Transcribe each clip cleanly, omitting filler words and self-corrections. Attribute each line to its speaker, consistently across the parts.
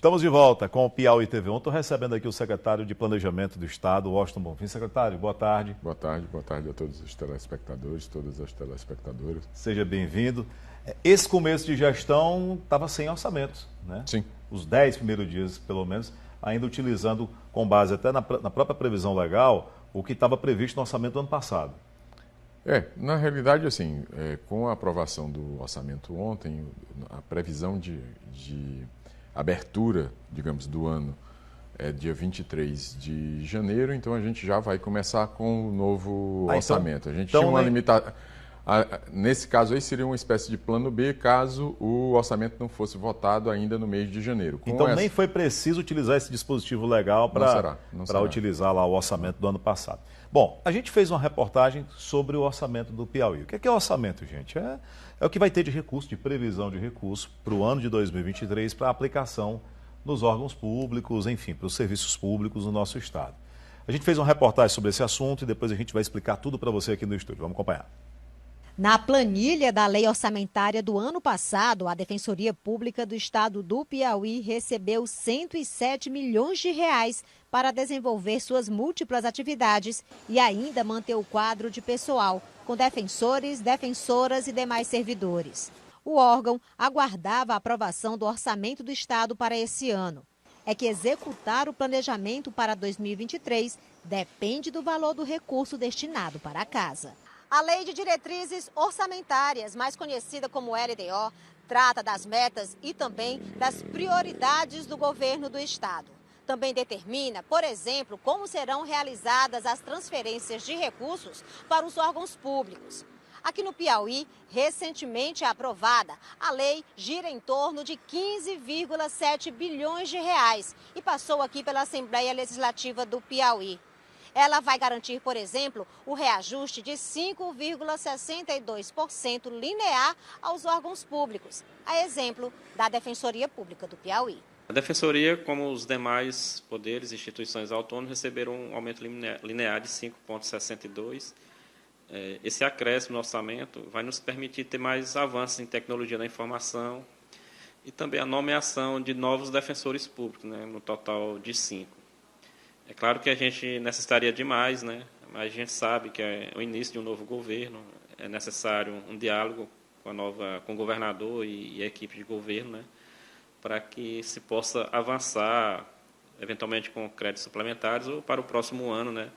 Speaker 1: Estamos de volta com o Piauí TV. Estou recebendo aqui o secretário de Planejamento do Estado, Washington Bonfim. Secretário, boa tarde.
Speaker 2: Boa tarde a todos os telespectadores, todas as telespectadoras.
Speaker 1: Seja bem-vindo. Esse começo de gestão estava sem orçamento, né?
Speaker 2: Sim.
Speaker 1: Os 10 primeiros dias, pelo menos, ainda utilizando, com base até na própria previsão legal, o que estava previsto no orçamento do ano passado.
Speaker 2: Na realidade, assim, com a aprovação do orçamento ontem, a previsão de abertura, digamos, do ano é dia 23 de janeiro, então a gente já vai começar com o novo orçamento. A gente tinha uma limitação. Nesse caso aí seria uma espécie de plano B, caso o orçamento não fosse votado ainda no mês de janeiro.
Speaker 1: Então nem foi preciso utilizar esse dispositivo legal para utilizar lá o orçamento do ano passado. Bom, a gente fez uma reportagem sobre o orçamento do Piauí. O que é o orçamento, gente? É o que vai ter de recurso, de previsão de recurso para o ano de 2023 para aplicação nos órgãos públicos, enfim, para os serviços públicos no nosso estado. A gente fez uma reportagem sobre esse assunto e depois a gente vai explicar tudo para você aqui no estúdio. Vamos acompanhar.
Speaker 3: Na planilha da lei orçamentária do ano passado, a Defensoria Pública do Estado do Piauí recebeu 107 milhões de reais para desenvolver suas múltiplas atividades e ainda manter o quadro de pessoal, com defensores, defensoras e demais servidores. O órgão aguardava a aprovação do orçamento do Estado para esse ano. É que executar o planejamento para 2023 depende do valor do recurso destinado para a casa. A Lei de Diretrizes Orçamentárias, mais conhecida como LDO, trata das metas e também das prioridades do governo do Estado. Também determina, por exemplo, como serão realizadas as transferências de recursos para os órgãos públicos. Aqui no Piauí, recentemente aprovada, a lei gira em torno de 15,7 bilhões de reais e passou aqui pela Assembleia Legislativa do Piauí. Ela vai garantir, por exemplo, o reajuste de 5,62% linear aos órgãos públicos, a exemplo da Defensoria Pública do Piauí.
Speaker 4: A Defensoria, como os demais poderes e instituições autônomas, receberam um aumento linear de 5,62%. Esse acréscimo no orçamento vai nos permitir ter mais avanços em tecnologia da informação e também a nomeação de novos defensores públicos, né, no total de 5. É claro que a gente necessitaria de mais, né? Mas a gente sabe que é o início de um novo governo, é necessário um diálogo com o governador e a equipe de governo, né? Para que se possa avançar, eventualmente com créditos suplementares ou para o próximo ano, né?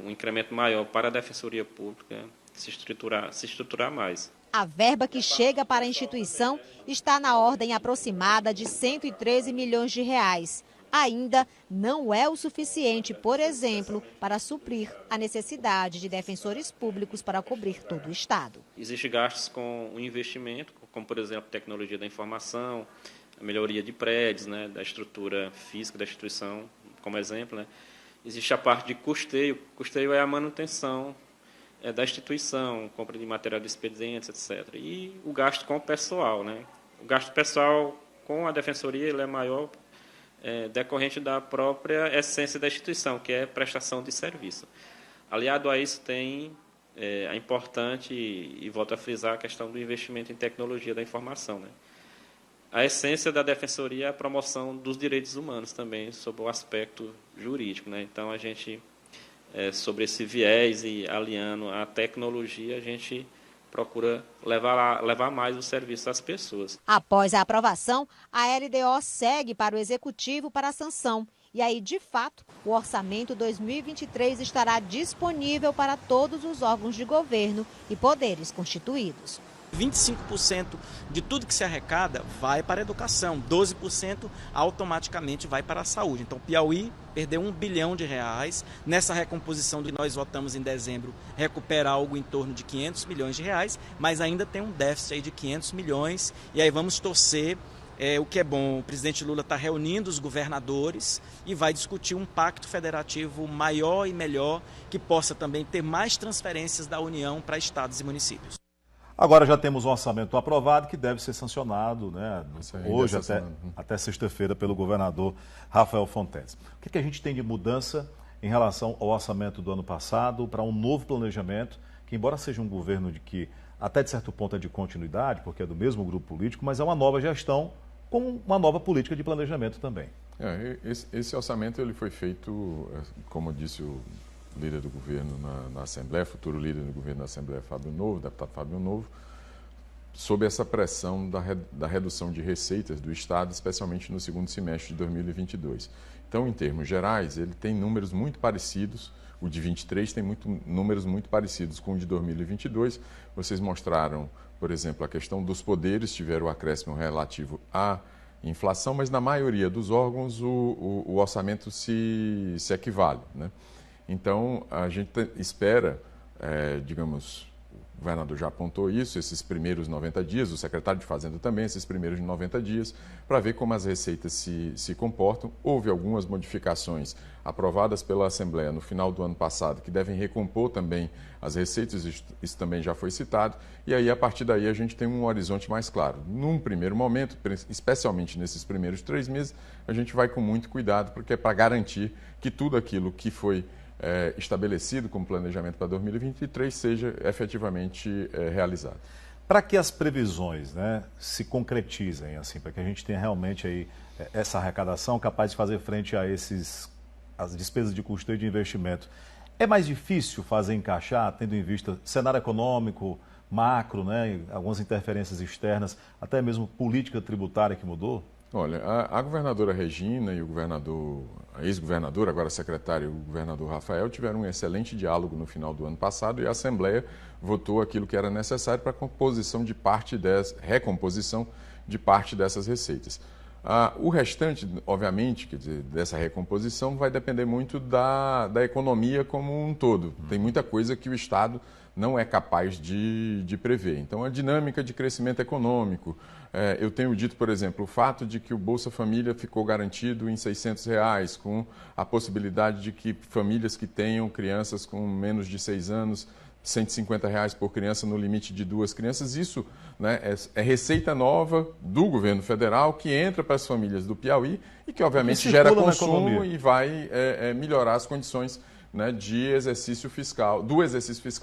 Speaker 4: Um incremento maior para a Defensoria Pública se estruturar mais.
Speaker 3: A verba que chega para a instituição está na ordem aproximada de 113 milhões de reais. Ainda não é o suficiente, por exemplo, para suprir a necessidade de defensores públicos para cobrir todo o Estado.
Speaker 4: Existem gastos com o investimento, como, por exemplo, tecnologia da informação, a melhoria de prédios, né, da estrutura física da instituição, como exemplo, né. Existe a parte de custeio. Custeio é a manutenção da instituição, compra de material de expedientes, etc. E o gasto com o pessoal, né. O gasto pessoal com a Defensoria ele é maior, decorrente da própria essência da instituição, que é prestação de serviço. Aliado a isso tem a importante, e volto a frisar, a questão do investimento em tecnologia da informação, né? A essência da Defensoria é a promoção dos direitos humanos também, sob o aspecto jurídico, né? Então, a gente, sobre esse viés e aliando a tecnologia, a gente procura levar mais o serviço às pessoas.
Speaker 3: Após a aprovação, a LDO segue para o Executivo para a sanção. E aí, de fato, o orçamento 2023 estará disponível para todos os órgãos de governo e poderes constituídos.
Speaker 5: 25% de tudo que se arrecada vai para a educação, 12% automaticamente vai para a saúde. Então, Piauí perdeu R$1 bilhão. Nessa recomposição que nós votamos em dezembro, recupera algo em torno de R$500 milhões, mas ainda tem um déficit aí de 500 milhões. E aí vamos torcer, o que é bom, o presidente Lula está reunindo os governadores e vai discutir um pacto federativo maior e melhor, que possa também ter mais transferências da União para estados e municípios.
Speaker 1: Agora já temos um orçamento aprovado que deve ser sancionado, né, hoje até sexta-feira pelo governador Rafael Fontes. O que a gente tem de mudança em relação ao orçamento do ano passado para um novo planejamento, que embora seja um governo de que até de certo ponto é de continuidade, porque é do mesmo grupo político, mas é uma nova gestão com uma nova política de planejamento também.
Speaker 2: Esse orçamento ele foi feito, como disse o líder do governo na Assembleia, futuro líder do governo na Assembleia, deputado Fábio Novo, sob essa pressão da redução de receitas do Estado, especialmente no segundo semestre de 2022. Então, em termos gerais, ele tem números muito parecidos, o de 23 tem números muito parecidos com o de 2022. Vocês mostraram, por exemplo, a questão dos poderes, tiveram o acréscimo relativo à inflação, mas na maioria dos órgãos o orçamento se equivale, né? Então, a gente espera, digamos, o governador já apontou isso, esses primeiros 90 dias, o secretário de Fazenda também, esses primeiros 90 dias, para ver como as receitas se comportam. Houve algumas modificações aprovadas pela Assembleia no final do ano passado, que devem recompor também as receitas, isso também já foi citado, e aí, a partir daí, a gente tem um horizonte mais claro. Num primeiro momento, especialmente nesses primeiros 3 meses, a gente vai com muito cuidado, porque é para garantir que tudo aquilo que foi estabelecido como planejamento para 2023 seja efetivamente realizado.
Speaker 1: Para que as previsões, né, se concretizem, assim, para que a gente tenha realmente aí essa arrecadação capaz de fazer frente a as despesas de custeio e de investimento, é mais difícil fazer encaixar, tendo em vista cenário econômico, macro, né, algumas interferências externas, até mesmo política tributária que mudou?
Speaker 2: Olha, a governadora Regina e a ex-governador, agora secretário, o governador Rafael, tiveram um excelente diálogo no final do ano passado e a Assembleia votou aquilo que era necessário para a recomposição de parte dessas receitas. O restante, obviamente, quer dizer, dessa recomposição vai depender muito da economia como um todo. Tem muita coisa que o Estado não é capaz de prever. Então, a dinâmica de crescimento econômico, eu tenho dito, por exemplo, o fato de que o Bolsa Família ficou garantido em R$ 600, com a possibilidade de que famílias que tenham crianças com menos de 6 anos, R$ 150 por criança no limite de 2 crianças, isso, né, é receita nova do governo federal que entra para as famílias do Piauí e que, obviamente, gera consumo e vai melhorar as condições, né, do exercício fiscal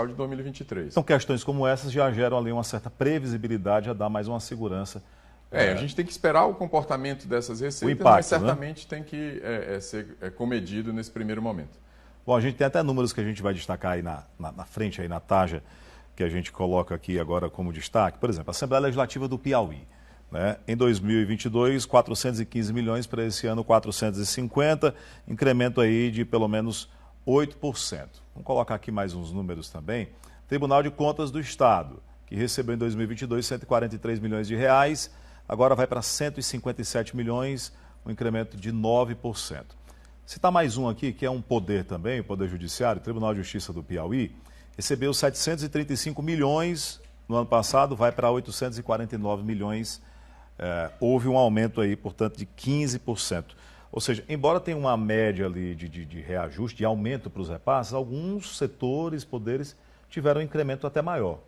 Speaker 2: de 2023.
Speaker 1: Então, questões como essas já geram ali uma certa previsibilidade a dar mais uma segurança.
Speaker 2: A gente tem que esperar o comportamento dessas receitas,
Speaker 1: impacto,
Speaker 2: mas certamente, né, tem que ser comedido nesse primeiro momento.
Speaker 1: Bom, a gente tem até números que a gente vai destacar aí na frente, aí na tarja, que a gente coloca aqui agora como destaque. Por exemplo, a Assembleia Legislativa do Piauí, né? Em 2022, 415 milhões, para esse ano 450, incremento aí de pelo menos 8%. Vamos colocar aqui mais uns números também. Tribunal de Contas do Estado, que recebeu em 2022 143 milhões de reais, agora vai para 157 milhões, um incremento de 9%. Citar mais um aqui, que é um poder também, o Poder Judiciário, Tribunal de Justiça do Piauí, recebeu 735 milhões no ano passado, vai para 849 milhões. Houve um aumento aí, portanto, de 15%. Ou seja, embora tenha uma média ali de reajuste, de aumento para os repasses, alguns setores, poderes, tiveram um incremento até maior.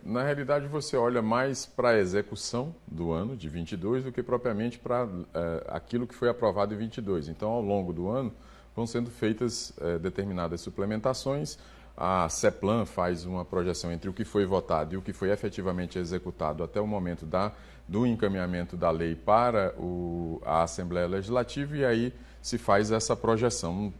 Speaker 2: Na realidade, você olha mais para a execução do ano de 22 do que propriamente para aquilo que foi aprovado em 22. Então, ao longo do ano, vão sendo feitas determinadas suplementações. A CEPLAN faz uma projeção entre o que foi votado e o que foi efetivamente executado até o momento do encaminhamento da lei para a Assembleia Legislativa, e aí se faz essa projeção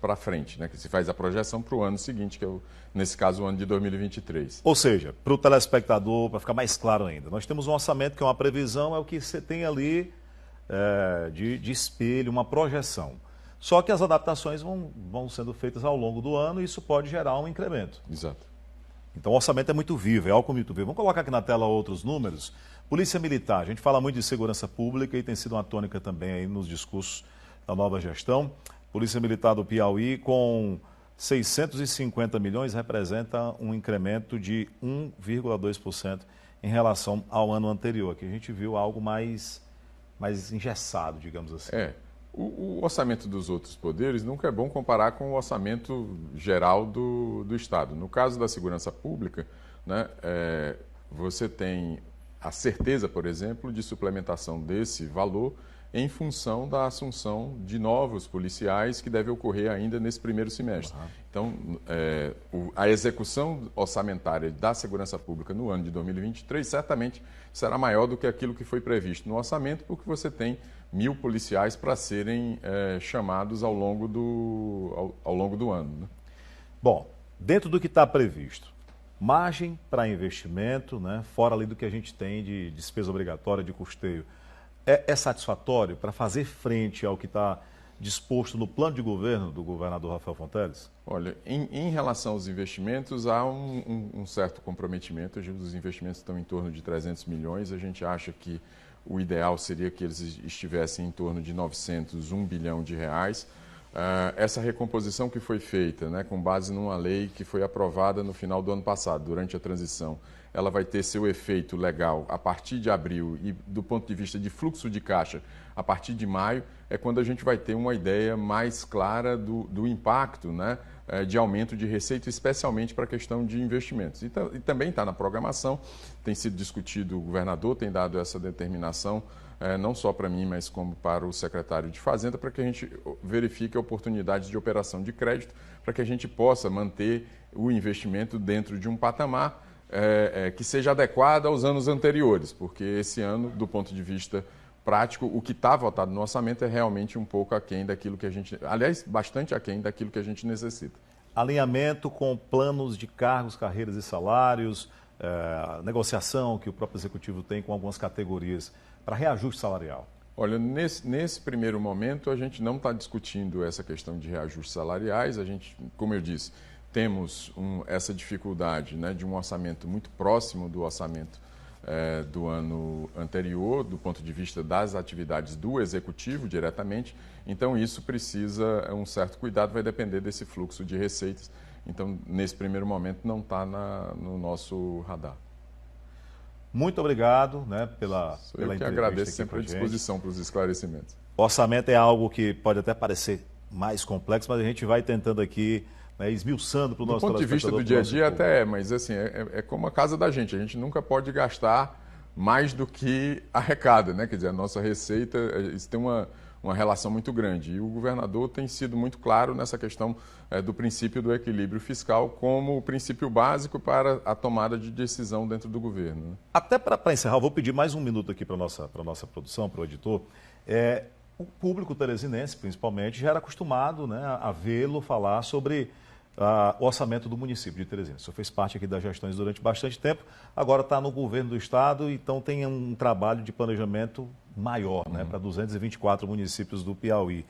Speaker 2: para frente, né? Que se faz a projeção para o ano seguinte, que é, nesse caso, o ano de 2023.
Speaker 1: Ou seja, para o telespectador, para ficar mais claro ainda, nós temos um orçamento que é uma previsão, é o que você tem ali de espelho, uma projeção. Só que as adaptações vão sendo feitas ao longo do ano e isso pode gerar um incremento.
Speaker 2: Exato.
Speaker 1: Então o orçamento é muito vivo, é algo muito vivo. Vamos colocar aqui na tela outros números. Polícia Militar, a gente fala muito de segurança pública e tem sido uma tônica também aí nos discursos da nova gestão. Polícia Militar do Piauí, com 650 milhões, representa um incremento de 1,2% em relação ao ano anterior. Aqui a gente viu algo mais engessado, digamos assim.
Speaker 2: O orçamento dos outros poderes nunca é bom comparar com o orçamento geral do Estado. No caso da segurança pública, né, você tem a certeza, por exemplo, de suplementação desse valor em função da assunção de novos policiais que deve ocorrer ainda nesse primeiro semestre. Então, a execução orçamentária da segurança pública no ano de 2023 certamente será maior do que aquilo que foi previsto no orçamento, porque você tem 1.000 policiais para serem chamados ao longo do ano. Né? Bom,
Speaker 1: dentro do que está previsto, margem para investimento, né, fora ali do que a gente tem de despesa obrigatória, de custeio, é satisfatório para fazer frente ao que está disposto no plano de governo do governador Rafael Fonteles?
Speaker 2: Olha, em relação aos investimentos, há um certo comprometimento. Os investimentos estão em torno de 300 milhões. A gente acha que o ideal seria que eles estivessem em torno de 900, 1 bilhão de reais. Essa recomposição que foi feita, né, com base numa lei que foi aprovada no final do ano passado, durante a transição, ela vai ter seu efeito legal a partir de abril e do ponto de vista de fluxo de caixa a partir de maio, é quando a gente vai ter uma ideia mais clara do impacto, né, de aumento de receita, especialmente para a questão de investimentos. E também está na programação, tem sido discutido, o governador tem dado essa determinação, não só para mim, mas como para o secretário de Fazenda, para que a gente verifique oportunidades de operação de crédito, para que a gente possa manter o investimento dentro de um patamar que seja adequado aos anos anteriores, porque esse ano, do ponto de vista prático, o que está votado no orçamento é realmente um pouco aquém daquilo que a gente... Aliás, bastante aquém daquilo que a gente necessita.
Speaker 1: Alinhamento com planos de cargos, carreiras e salários, negociação que o próprio Executivo tem com algumas categorias para reajuste salarial.
Speaker 2: Olha, nesse primeiro momento, a gente não está discutindo essa questão de reajustes salariais. A gente, como eu disse, temos essa dificuldade, né, de um orçamento muito próximo do orçamento do ano anterior, do ponto de vista das atividades do Executivo diretamente. Então, isso precisa um certo cuidado, vai depender desse fluxo de receitas. Então, nesse primeiro momento, não está no nosso radar.
Speaker 1: Muito obrigado, né, pela
Speaker 2: entrevista. Eu que agradeço, sempre à disposição para os esclarecimentos.
Speaker 1: O orçamento é algo que pode até parecer mais complexo, mas a gente vai tentando aqui, né, esmiuçando para o nosso telespectador.
Speaker 2: Do ponto de vista do dia a dia até mas assim, é como a casa da gente nunca pode gastar mais do que arrecada, né? Quer dizer, a nossa receita, isso tem uma relação muito grande. E o governador tem sido muito claro nessa questão do princípio do equilíbrio fiscal como o princípio básico para a tomada de decisão dentro do governo. Né?
Speaker 1: Até para encerrar, eu vou pedir mais um minuto aqui para a nossa produção, para o editor. O público teresinense, principalmente, já era acostumado, né, a vê-lo falar sobre o orçamento do município de Teresina. O senhor fez parte aqui das gestões durante bastante tempo, agora está no governo do estado, então tem um trabalho de planejamento maior, né, para 224 municípios do Piauí.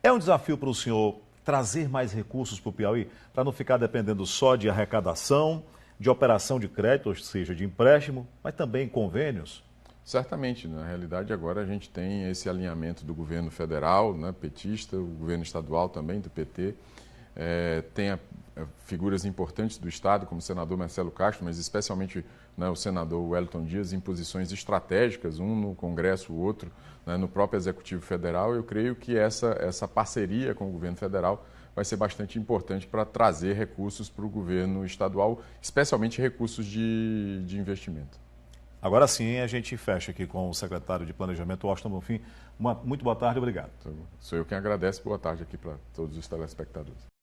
Speaker 1: É um desafio para o senhor trazer mais recursos para o Piauí, para não ficar dependendo só de arrecadação, de operação de crédito, ou seja, de empréstimo, mas também convênios?
Speaker 2: Certamente, na realidade agora a gente tem esse alinhamento do governo federal, né, petista, o governo estadual também, do PT, tem figuras importantes do Estado, como o senador Marcelo Castro, mas especialmente, né, o senador Wellington Dias, em posições estratégicas, um no Congresso, o outro, né, no próprio Executivo Federal. Eu creio que essa parceria com o governo federal vai ser bastante importante para trazer recursos para o governo estadual, especialmente recursos de investimento.
Speaker 1: Agora sim, a gente fecha aqui com o secretário de Planejamento, Washington Bonfim. Muito boa tarde, obrigado.
Speaker 2: Sou eu quem agradece. Boa tarde aqui para todos os telespectadores.